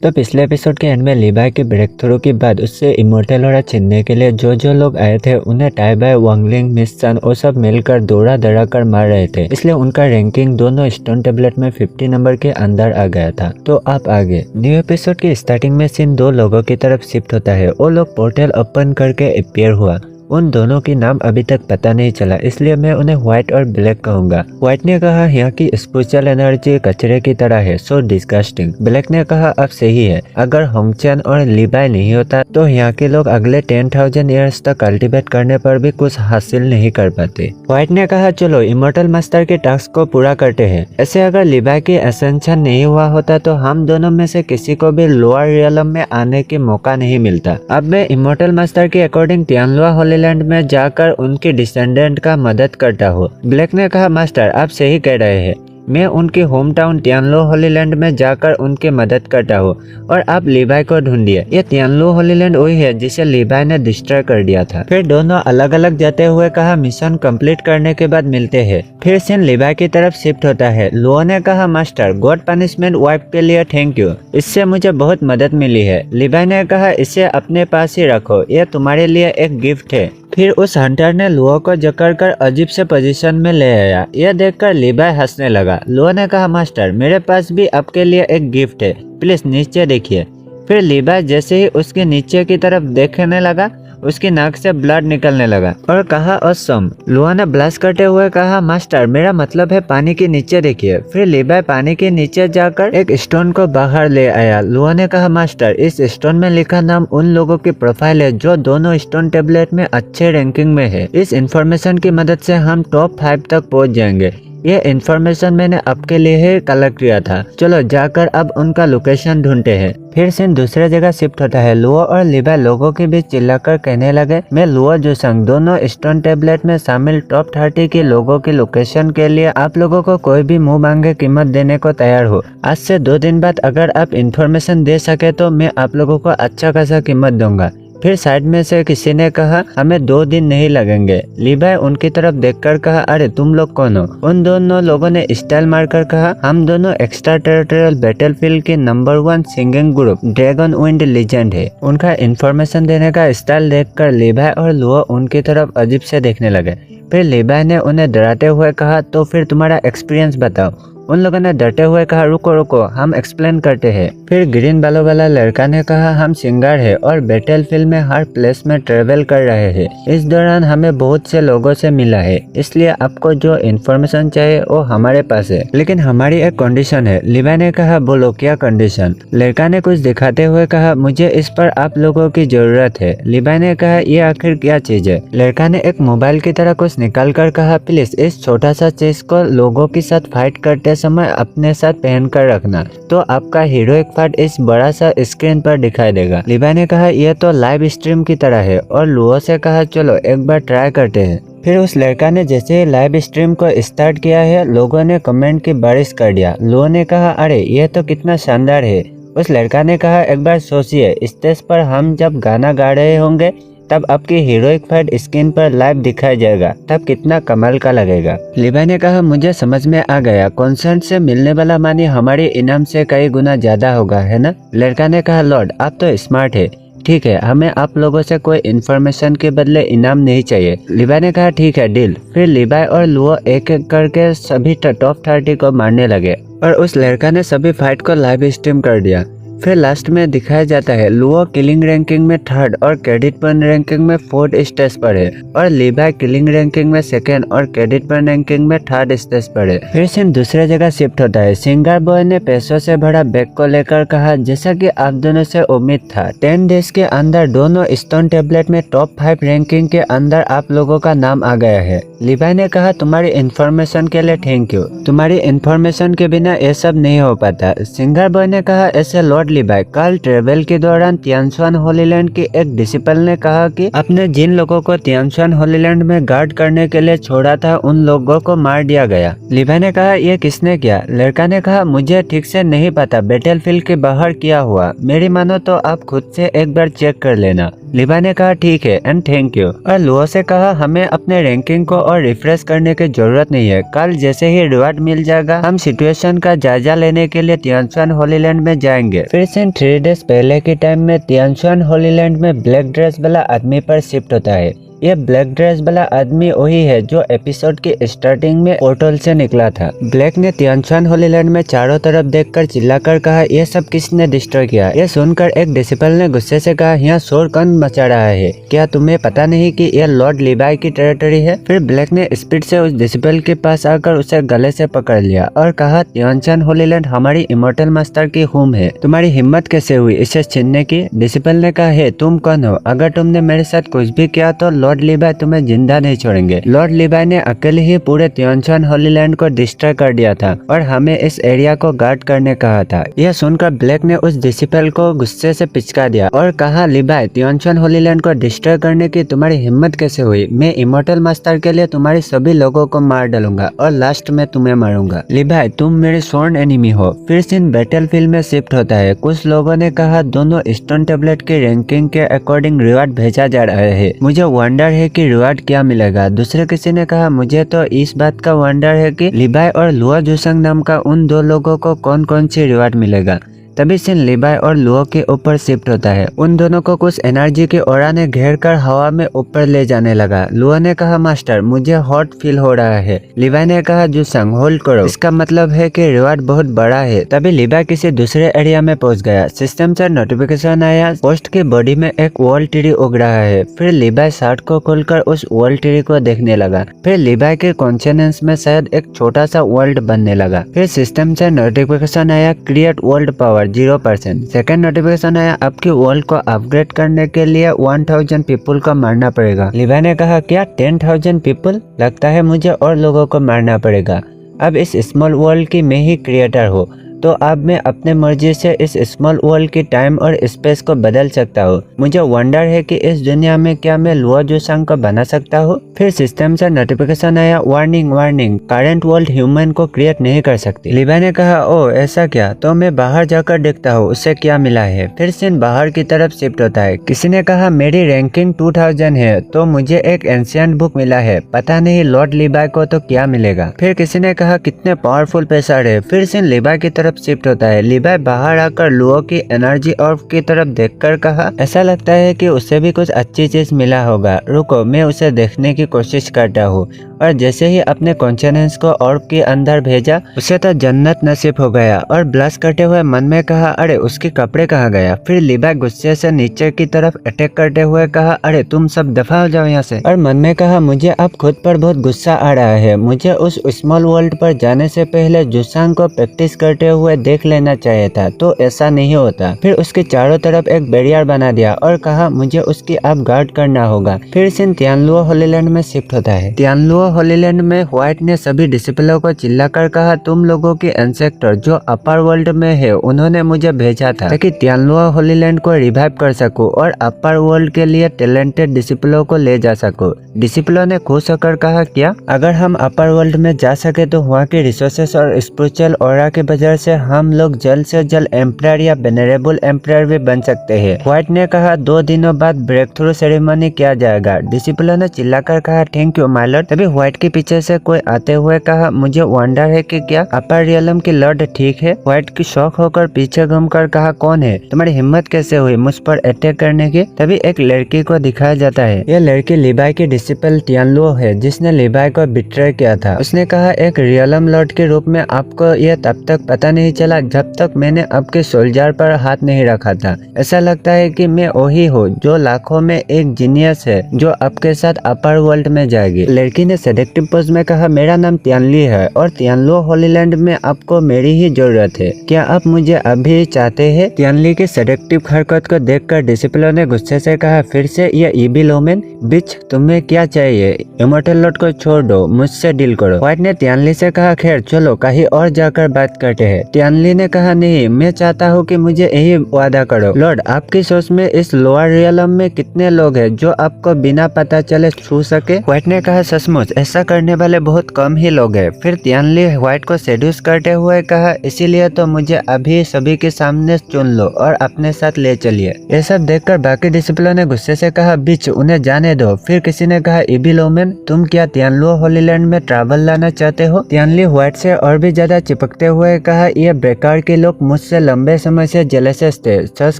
तो पिछले एपिसोड के एंड में लीवाई के ब्रेक थ्रू के बाद उससे इमोर्टल ऑरा छीनने के लिए जो लोग आए थे उन्हें टाइबाई, वांगलिंग, मिस सन वो सब मिलकर दौड़ा दड़ा कर मार रहे थे। इसलिए उनका रैंकिंग दोनों स्टोन टेबलेट में 50 नंबर के अंदर आ गया था। तो आप आगे न्यू एपिसोड की स्टार्टिंग में सीन दो लोगों की तरफ शिफ्ट होता है। वो लोग पोर्टल ओपन करके अपीयर हुआ। उन दोनों की नाम अभी तक पता नहीं चला, इसलिए मैं उन्हें व्हाइट और ब्लैक कहूंगा। व्हाइट ने कहा यहाँ की स्पिरिचुअल एनर्जी कचरे की तरह है, सो डिस्गस्टिंग। ब्लैक ने कहा अब सही है, अगर होंगचैन और लीवाई नहीं होता तो यहाँ के लोग अगले 10,000 ईयर्स तक कल्टीवेट करने पर भी कुछ हासिल नहीं कर पाते। व्हाइट ने कहा चलो इमोर्टल मास्टर के टास्क को पूरा करते हैं। ऐसे अगर लीवाई की एसेंशन नहीं हुआ होता तो हम दोनों में से किसी को भी लोअर रियलम में आने की मौका नहीं मिलता। अब मैं इमोर्टल मास्टर के अकॉर्डिंग तियानलुआ होली लैंड में जाकर उनके डिसेंडेंट का मदद करता हूँ। ब्लैक ने कहा मास्टर आप सही कह रहे हैं, मैं उनके होम टाउन तियानलुआ होली लैंड में जाकर उनकी मदद करता हूँ और आप लीवाई को ढूंढिए। ये तियानलुआ होली लैंड वही है जिसे लीवाई ने डिस्ट्रॉय कर दिया था। फिर दोनों अलग अलग जाते हुए कहा मिशन कंप्लीट करने के बाद मिलते हैं। फिर सीन लीवाई की तरफ शिफ्ट होता है। लुओ ने कहा मास्टर गॉड पनिशमेंट वाइफ के लिए थैंक यू, इससे मुझे बहुत मदद मिली है। लीवाई ने कहा इसे अपने पास ही रखो, यह तुम्हारे लिए एक गिफ्ट है। फिर उस हंटर ने लुओ को जकड़कर अजीब से पोजीशन में ले आया। यह देखकर लीवाई हंसने लगा। लुओ ने कहा मास्टर मेरे पास भी आपके लिए एक गिफ्ट है, प्लीज नीचे देखिए। फिर लीवाई जैसे ही उसके नीचे की तरफ देखने लगा उसकी नाक से ब्लड निकलने लगा और कहा ऑसम। लुओ ने ब्लास्ट करते हुए कहा मास्टर मेरा मतलब है पानी के नीचे देखिए। फिर लीवाई पानी के नीचे जाकर एक स्टोन को बाहर ले आया। लुओ ने कहा मास्टर इस स्टोन में लिखा नाम उन लोगों की प्रोफाइल है जो दोनों स्टोन टेबलेट में अच्छे रैंकिंग में है। इस इंफॉर्मेशन की मदद से हम टॉप 5 तक पहुंच जाएंगे। ये इन्फॉर्मेशन मैंने आपके लिए ही कलेक्ट किया था। चलो जाकर अब उनका लोकेशन ढूंढते हैं। फिर सीन दूसरे जगह शिफ्ट होता है। लुओ और लीवाई लोगों के बीच चिल्लाकर कहने लगे मैं लुओ जुसंग दोनों स्टोन टेबलेट में शामिल टॉप 30 के लोगों की लोकेशन के लिए आप लोगों को कोई भी मुंह मांगे कीमत देने को तैयार हूँ। आज से 2 दिन बाद अगर आप इन्फॉर्मेशन दे सके तो मैं आप लोगों को अच्छा खासा कीमत दूंगा। फिर साइड में से किसी ने कहा हमें 2 दिन नहीं लगेंगे। लीवाई उनकी तरफ देखकर कहा अरे तुम लोग कौन हो? उन दोनों लोगों ने स्टाइल मारकर कहा हम दोनों एक्स्ट्रा टेरिटोरियल बैटलफील्ड के number 1 singing group dragon wind legend है। उनका इन्फॉर्मेशन देने का स्टाइल देखकर लीवाई और लुओ उनकी तरफ अजीब से देखने लगे। फिर लीवाई ने उन्हें डराते हुए कहा तो फिर तुम्हारा एक्सपीरियंस बताओ। उन लोगों ने डरते हुए कहा रुको रुको हम एक्सप्लेन करते हैं। फिर ग्रीन बालों वाला लड़का ने कहा हम सिंगर है और बैटलफील्ड में हर प्लेस में ट्रेवल कर रहे हैं। इस दौरान हमें बहुत से लोगों से मिला है, इसलिए आपको जो इन्फॉर्मेशन चाहिए वो हमारे पास है, लेकिन हमारी एक कंडीशन है। लीवाई ने कहा बोलो क्या कंडीशन? लड़का ने कुछ दिखाते हुए कहा मुझे इस पर आप लोगों की जरूरत है। लीवाई ने कहा ये आखिर क्या चीज है? लड़का ने एक मोबाइल की तरह कुछ निकाल कर कहा प्लीज इस छोटा सा चीज को लोगों के साथ फाइट करते समय अपने साथ पहन कर रखना, तो आपका हीरोइक पार्ट इस बड़ा सा स्क्रीन पर दिखाई देगा। लीवाई ने कहा यह तो लाइव स्ट्रीम की तरह है और लुओ से कहा चलो एक बार ट्राई करते हैं। फिर उस लड़का ने जैसे ही लाइव स्ट्रीम को स्टार्ट किया है लोगों ने कमेंट की बारिश कर दिया। लुओ ने कहा अरे यह तो कितना शानदार है। उस लड़का ने कहा एक बार सोचिए स्टेज पर हम जब गाना गा रहे होंगे तब आपकी हीरोइक फाइट स्क्रीन पर लाइव दिखाया जाएगा, तब कितना कमाल का लगेगा। लीवाई ने कहा मुझे समझ में आ गया, कॉन्सर्ट से मिलने वाला मनी हमारे इनाम से कई गुना ज्यादा होगा है ना? लड़का ने कहा लॉर्ड आप तो स्मार्ट है, ठीक है हमें आप लोगों से कोई इन्फॉर्मेशन के बदले इनाम नहीं चाहिए। लीवाई ने कहा ठीक है डील। फिर लीवाई और लुओ एक एक करके सभी टॉप 30 को मारने लगे और उस लड़का ने सभी फाइट को लाइव स्ट्रीम कर दिया। फिर लास्ट में दिखाया जाता है लुओ किलिंग रैंकिंग में 3rd और क्रेडिट पॉइंट रैंकिंग में 4th स्टेज पर है और लीवाई किलिंग रैंकिंग में 2nd और क्रेडिट पॉइंट रैंकिंग में 3rd स्टेज पर है। फिर सीन दूसरे जगह शिफ्ट होता है। सिंगर बॉय ने पैसों से भरा बैग को लेकर कहा जैसा कि आप दोनों से उम्मीद था 10 डेज के अंदर दोनों स्टोन टेबलेट में टॉप 5 रैंकिंग के अंदर आप लोगों का नाम आ गया है। लीवाई ने कहा तुम्हारी इन्फॉर्मेशन के लिए थैंक यू, तुम्हारी इन्फॉर्मेशन के बिना ये सब नहीं हो पाता। सिंगर बॉय ने कहा ऐसे लॉर्ड लीवाई कल ट्रेवल के दौरान तियानशुआन होली लैंड की एक डिसिपल ने कहा कि आपने जिन लोगों को तियानशुआन होली लैंड में गार्ड करने के लिए छोड़ा था उन लोगों को मार दिया गया। लीवाई ने कहा ये किसने किया? लड़का ने कहा मुझे ठीक से नहीं पता, बैटलफील्ड के बाहर किया हुआ, मेरी मानो तो आप खुद से एक बार चेक कर लेना। लिबाई ने कहा ठीक है एंड थैंक यू, और लुओ से कहा हमें अपने रैंकिंग को और रिफ्रेश करने की जरूरत नहीं है, कल जैसे ही रिवार्ड मिल जाएगा हम सिचुएशन का जायजा लेने के लिए तियानशुआन होलीलैंड में जाएंगे। फिर से 3 डेज पहले के टाइम में तियानशुआन होलीलैंड में ब्लैक ड्रेस वाला आदमी पर शिफ्ट होता है। ये ब्लैक ड्रेस वाला आदमी वही है जो एपिसोड की स्टार्टिंग में पोर्टल से निकला था। ब्लैक ने तियानशुआन होलीलैंड में चारों तरफ देखकर चिल्लाकर कहा ये सब किसने डिस्ट्रॉय किया। ये सुनकर एक डिसिपल ने गुस्से से कहा यहाँ शोर कौन मचा रहा है, क्या तुम्हें पता नहीं कि यह लॉर्ड लिबाई की टेरिटरी है। फिर ब्लैक ने स्पीड से उस डिसिपल के पास आकर उसे गले से पकड़ लिया और कहा तियानशुआन होलीलैंड हमारी इमोर्टल मास्टर की होम है, तुम्हारी हिम्मत कैसे हुई इसे छीनने की। डिसिपल ने कहा है तुम कौन हो, अगर तुमने मेरे साथ कुछ भी किया तो लॉर्ड लिबाई तुम्हें जिंदा नहीं छोड़ेंगे। लॉर्ड लिबाई ने अकेले ही पूरे तियानशुआन होलीलैंड को डिस्ट्रॉय कर दिया था और हमें इस एरिया को गार्ड करने कहा था। यह सुनकर ब्लैक ने उस डिसिपल को गुस्से से पिचका दिया और कहा लिबाई तियानशुआन होलीलैंड को डिस्ट्रॉय करने की तुम्हारी हिम्मत कैसे हुई, मैं इमोर्टल मास्टर के लिए तुम्हारे सभी लोगों को मार डालूंगा और लास्ट में तुम्हें मारूंगा। लिबाई तुम मेरे स्वॉर्न एनिमी हो। फिर सीन बैटलफील्ड में शिफ्ट होता है। कुछ लोगों ने कहा दोनों स्टोन टेबलेट की रैंकिंग के अकॉर्डिंग रिवार्ड भेजा जा रहा है, मुझे वंडर है कि रिवार्ड क्या मिलेगा। दूसरे किसी ने कहा मुझे तो इस बात का वंडर है कि लिबाई और लुओ जुसंग नाम का उन 2 लोगों को कौन कौन सी रिवार्ड मिलेगा। तभी सीन लिबाई और लुओ के ऊपर शिफ्ट होता है। उन दोनों को कुछ एनर्जी के ऑरा ने घेर कर हवा में ऊपर ले जाने लगा। लुओ ने कहा मास्टर मुझे हॉट फील हो रहा है। लिबाई ने कहा जुसंग होल्ड करो, इसका मतलब है कि रिवार्ड बहुत बड़ा है। तभी लिबाई किसी दूसरे एरिया में पहुंच गया। सिस्टम से नोटिफिकेशन आया पोस्ट की बॉडी में एक वॉल ट्री उग रहा है। फिर लिबाई शर्ट को खोलकर उस वॉल ट्री को देखने लगा। फिर लिबाई के कॉन्शियस में शायद एक छोटा सा वर्ल्ड बनने लगा। फिर सिस्टम से नोटिफिकेशन आया create world power 0%। Second notification आया आपकी वर्ल्ड को अपग्रेड करने के लिए 1000 पीपल को मारना पड़ेगा। लिबाई ने कहा क्या 10,000 पीपल, लगता है मुझे और लोगों को मारना पड़ेगा। अब इस स्मॉल वर्ल्ड की मैं ही क्रिएटर हूँ, तो अब मैं अपने मर्जी से इस स्मॉल वर्ल्ड की टाइम और स्पेस को बदल सकता हूँ। मुझे वंडर है कि इस दुनिया में क्या मैं लुओ जुसंग को बना सकता हूँ। फिर सिस्टम से नोटिफिकेशन आया warning warning, current world human को क्रिएट नहीं कर सकती। लिबाई ने कहा ओ ऐसा क्या, तो मैं बाहर जाकर देखता हूँ उससे क्या मिला है। फिर सीन बाहर की तरफ शिफ्ट होता है। किसी ने कहा मेरी रैंकिंग 2000 है तो मुझे एक एंशिएंट बुक मिला है, पता नहीं लॉर्ड लिबाई को तो क्या मिलेगा। फिर किसी ने कहा कितने पावरफुल पेशर है। फिर सीन लिबाई की तरफ शिफ्ट होता है। लिबाई बाहर आकर लुओ की एनर्जी ऑर्ब की तरफ देखकर कहा ऐसा लगता है कि उसे भी कुछ अच्छी चीज मिला होगा, रुको मैं उसे देखने की कोशिश करता हूँ। और जैसे ही अपने कॉन्शियस को ऑर्ब के अंदर भेजा उसे तो जन्नत नसीब हो गया और ब्लश करते हुए मन में कहा अरे उसके कपड़े कहाँ गया। फिर लिबाई गुस्से से नीचे की तरफ अटैक करते हुए कहा अरे तुम सब दफा हो जाओ यहाँ से। और मन में कहा मुझे अब खुद पर बहुत गुस्सा आ रहा है, मुझे उस स्मॉल वर्ल्ड पर जाने से पहले जुसंग को प्रैक्टिस करते हुए देख लेना चाहिए था, तो ऐसा नहीं होता। फिर उसके चारों तरफ एक बैरियर बना दिया और कहा मुझे उसकी अब गार्ड करना होगा। फिर सीन तियानलुओ होलीलैंड में शिफ्ट होता है। तियानलुओ होलीलैंड में व्हाइट ने सभी डिसिपलों को चिल्लाकर कहा तुम लोगों के एंसेस्टर जो अपर वर्ल्ड में है उन्होंने मुझे भेजा था ताकि तियानलुओ होलीलैंड को रिवाइव कर सकूं और अपर वर्ल्ड के लिए टैलेंटेड डिसिपलों को ले जा सकूं। डिसिपलों ने खुश होकर कहा क्या अगर हम अपर वर्ल्ड में जा सके तो वहाँ के रिसोर्सेस और स्पिरिचुअल ऑरा के वजह से हम लोग जल्द से जल्द एम्परर या वेनरेबल एम्परर भी बन सकते हैं। व्हाइट ने कहा 2 दिनों बाद ब्रेक थ्रू सेरेमनी किया जाएगा। डिसिपलों ने चिल्लाकर कहा थैंक यू माय लॉर्ड। तभी व्हाइट के पीछे से कोई आते हुए कहा मुझे वंडर है कि क्या अपर रियलम की लॉर्ड ठीक है। व्हाइट की शौक होकर पीछे घूमकर कहा कौन है, तुम्हारी हिम्मत कैसे हुई मुझ पर अटैक करने की। तभी एक लड़की को दिखाया जाता है। यह लड़की लिबाई की डिसिपल तियानलुओ है जिसने लिबाई को बिट्रे किया था। उसने कहा एक रियलम लॉर्ड के रूप में आपको यह तब तक पता नहीं चला जब तक मैंने आपके सोल्जर पर हाथ नहीं रखा था। ऐसा लगता है कि मैं वही हूँ जो लाखों में एक जीनियस है जो आपके साथ अपर वर्ल्ड में जाएगी। लड़की ने सेडेक्टिव पोज में कहा मेरा नाम तियानली है और तियानलुओ होलीलैंड में आपको मेरी ही जरूरत है, क्या आप मुझे अभी चाहते हैं। तियानली की सेडेक्टिव हरकत को देखकर डिसिपलों ने गुस्से से कहा फिर से ये इविल वुमेन बिच तुम्हें क्या चाहिए, इमोर्टल लॉर्ड को छोड़ दो, मुझसे डील करो। व्हाइट ने तियानली से कहा खैर चलो कहीं और जाकर बात करते हैं। तियानली ने कहा नहीं मैं चाहता हूँ कि मुझे यही वादा करो। लॉर्ड आपकी सोच में इस लोअर रियलम में कितने लोग हैं जो आपको बिना पता चले छू सके। व्हाइट ने कहा सचमुच ऐसा करने वाले बहुत कम ही लोग हैं। फिर तियानली व्हाइट को सेड्यूस करते हुए कहा, इसीलिए तो मुझे अभी सभी के सामने चुन लो और अपने साथ ले चलिए। ये सब देखकर बाकी डिसिपलों ने गुस्से से कहा, बिच उन्हें जाने दो। फिर किसी ने कहा, इविल ओमेन, तुम क्या तियानलुओ होलीलैंड में ट्रैवल लाना चाहते हो? तियानली व्हाइट से और भी ज्यादा चिपकते हुए कहा, ये बेकार के लोग मुझसे लंबे समय से जेलस थे। सच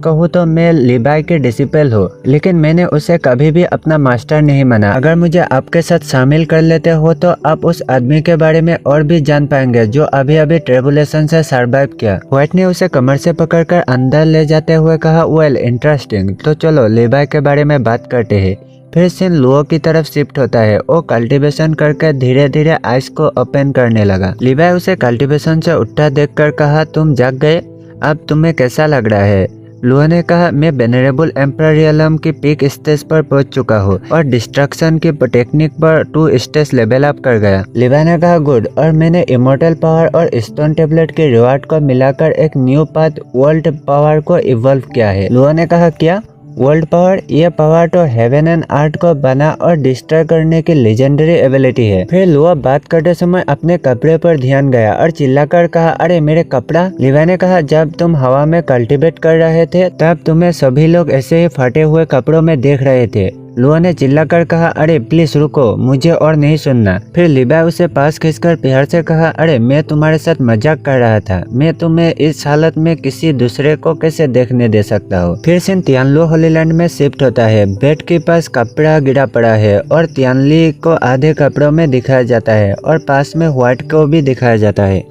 कहूँ तो मैं लिबाई के डिसिपल हूँ, लेकिन मैंने उसे कभी भी अपना मास्टर नहीं माना। अगर मुझे आपके साथ शामिल कर लेते हो तो आप उस आदमी के बारे में और भी जान पाएंगे जो अभी अभी ट्रिबुलेशन से सर्वाइव किया। व्हाइट ने उसे कमर से पकड़कर अंदर ले जाते हुए कहा, वेल इंटरेस्टिंग, तो चलो लिबाई के बारे में बात करते हैं। फिर सीन लुओ की तरफ शिफ्ट होता है। वो कल्टीवेशन करके धीरे धीरे आइस को ओपन करने लगा। लिबाई उसे कल्टीवेशन से उठता देखकर कहा, तुम जाग गए, अब तुम्हें कैसा लग रहा है? लुओ ने कहा, मैं वेनरेबल एम्परर रियलम की पीक स्टेज पर पहुंच चुका हूँ और डिस्ट्रक्शन की टेक्निक पर 2 स्टेज लेवल अप कर गया। लिबाई ने कहा, गुड, और मैंने इमोर्टल पावर और स्टोन टेबलेट के रिवार्ड को मिलाकर एक न्यू पाथ वर्ल्ड पावर को इवॉल्व किया है। लुओ ने कहा, क्या वर्ल्ड पावर? ये पावर तो हेवन एंड आर्ट को बना और डिस्ट्रॉय करने की लेजेंडरी एबिलिटी है। फिर लुओ बात करते समय अपने कपड़े पर ध्यान गया और चिल्लाकर कहा, अरे मेरे कपड़ा? लिबाई ने कहा, जब तुम हवा में कल्टीवेट कर रहे थे तब तुम्हें सभी लोग ऐसे ही फटे हुए कपड़ों में देख रहे थे। लुओ ने चिल्लाकर कहा, अरे प्लीज रुको, मुझे और नहीं सुनना। फिर लिबाई उसे पास खींचकर प्यार से कहा, अरे मैं तुम्हारे साथ मजाक कर रहा था, मैं तुम्हें इस हालत में किसी दूसरे को कैसे देखने दे सकता हूँ। फिर सीन तियानलुओ होलीलैंड में शिफ्ट होता है। बेड के पास कपड़ा गिरा पड़ा है और तियानली को आधे कपड़ों में दिखाया जाता है और पास में व्हाइट को भी दिखाया जाता है।